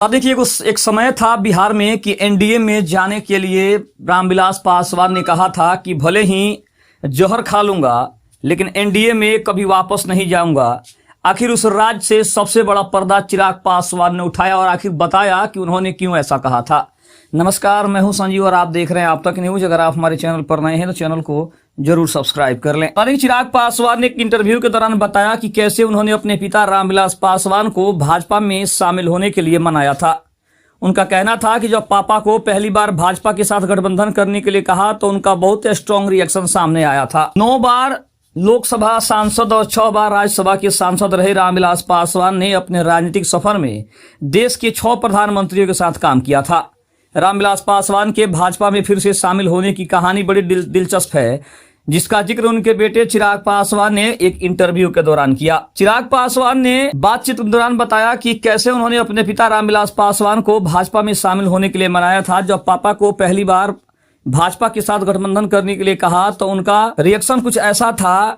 अब देखिए एक समय था बिहार में कि एनडीए में जाने के लिए रामविलास पासवान ने कहा था कि भले ही जहर खा लूंगा लेकिन एनडीए में कभी वापस नहीं जाऊंगा। आखिर उस राज्य से सबसे बड़ा पर्दा चिराग पासवान ने उठाया और आखिर बताया कि उन्होंने क्यों ऐसा कहा था। नमस्कार, मैं हूं संजीव और आप देख रहे हैं आप तक न्यूज। अगर आप हमारे चैनल पर नए हैं तो चैनल को जरूर सब्सक्राइब कर लें। चिराग पासवान ने एक इंटरव्यू के दौरान बताया कि कैसे उन्होंने अपने पिता रामविलास पासवान को भाजपा में शामिल होने के लिए मनाया था। उनका कहना था कि जब पापा को पहली बार भाजपा के साथ गठबंधन करने के लिए कहा तो उनका बहुत स्ट्रांग रिएक्शन सामने आया था। 9 बार लोकसभा सांसद और 6 बार राज्यसभा के सांसद रहे रामविलास पासवान ने अपने राजनीतिक सफर में देश के 6 प्रधानमंत्रियों के साथ काम किया था। रामविलास पासवान के भाजपा में फिर से शामिल होने की कहानी बड़ी दिलचस्प है, जिसका जिक्र उनके बेटे चिराग पासवान ने एक इंटरव्यू के दौरान किया। चिराग पासवान ने बातचीत के दौरान बताया कि कैसे उन्होंने अपने पिता रामविलास पासवान को भाजपा में शामिल होने के लिए मनाया था। जब पापा को पहली बार भाजपा के साथ गठबंधन करने के लिए कहा तो उनका रिएक्शन कुछ ऐसा था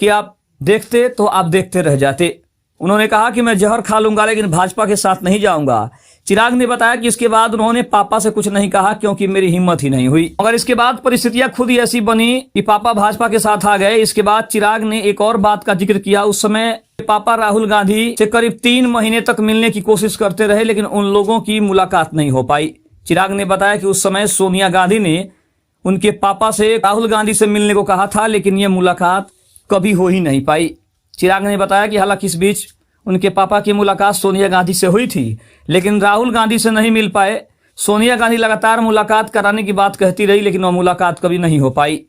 कि आप देखते तो आप देखते रह जाते। उन्होंने कहा कि मैं जहर खा लूंगा लेकिन भाजपा के साथ नहीं जाऊंगा। चिराग ने बताया कि इसके बाद उन्होंने पापा से कुछ नहीं कहा क्योंकि मेरी हिम्मत ही नहीं हुई, मगर इसके बाद परिस्थितियां खुद ही ऐसी बनी कि पापा भाजपा के साथ आ गए। इसके बाद चिराग ने एक और बात का जिक्र किया। उस समय पापा राहुल गांधी से करीब 3 महीने तक मिलने की कोशिश करते रहे लेकिन उन लोगों की मुलाकात नहीं हो पाई। चिराग ने बताया कि उस समय सोनिया गांधी ने उनके पापा से राहुल गांधी से मिलने को कहा था लेकिन ये मुलाकात कभी हो ही नहीं पाई। चिराग ने बताया कि हालांकि इस बीच उनके पापा की मुलाकात सोनिया गांधी से हुई थी लेकिन राहुल गांधी से नहीं मिल पाए। सोनिया गांधी लगातार मुलाकात कराने की बात कहती रही लेकिन वह मुलाकात कभी नहीं हो पाई।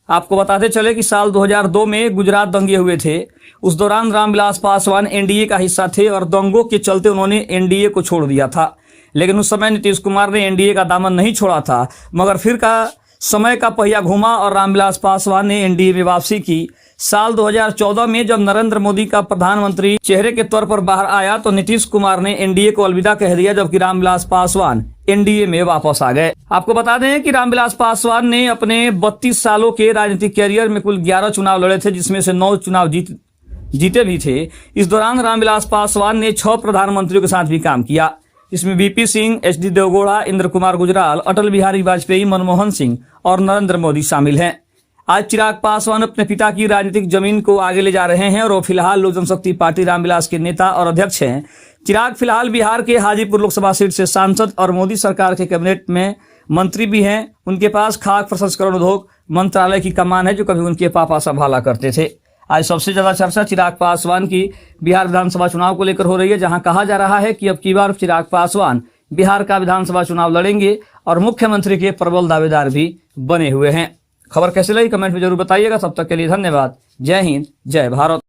आपको बताते चले कि साल 2002 में गुजरात दंगे हुए थे। उस दौरान रामविलास पासवान एनडीए का हिस्सा थे और दंगों के चलते उन्होंने एनडीए को छोड़ दिया था। लेकिन उस समय नीतीश कुमार ने एनडीए का दामन नहीं छोड़ा था, मगर फिर का समय का पहिया घूमा और रामविलास पासवान ने एनडीए में वापसी की। साल 2014 में जब नरेंद्र मोदी का प्रधानमंत्री चेहरे के तौर पर बाहर आया तो नीतीश कुमार ने एनडीए को अलविदा कह दिया, जबकि रामविलास पासवान एनडीए में वापस आ गए। आपको बता दें कि रामविलास पासवान ने अपने 32 सालों के राजनीतिक कैरियर में कुल 11 चुनाव लड़े थे, जिसमें से 9 चुनाव जीते भी थे। इस दौरान रामविलास पासवान ने 6 प्रधानमंत्रियों के साथ भी काम किया। इसमें वीपी सिंह, एचडी देवगौड़ा, इंद्र कुमार गुजराल, अटल बिहारी वाजपेयी, मनमोहन सिंह और नरेंद्र मोदी शामिल हैं। आज चिराग पासवान अपने पिता की राजनीतिक जमीन को आगे ले जा रहे हैं और वो फिलहाल लोक जनशक्ति पार्टी रामविलास के नेता और अध्यक्ष हैं। चिराग फिलहाल बिहार के हाजीपुर लोकसभा सीट से सांसद और मोदी सरकार के कैबिनेट में मंत्री भी हैं। उनके पास खाद्य प्रसंस्करण उद्योग मंत्रालय की कमान है, जो कभी उनके पापा संभाला करते थे। आज सबसे ज्यादा चर्चा चिराग पासवान की बिहार विधानसभा चुनाव को लेकर हो रही है, जहां कहा जा रहा है कि अब की बार चिराग पासवान बिहार का विधानसभा चुनाव लड़ेंगे और मुख्यमंत्री के प्रबल दावेदार भी बने हुए हैं। खबर कैसे लगी कमेंट में जरूर बताइएगा। तब तक के लिए धन्यवाद। जय हिंद, जय भारत।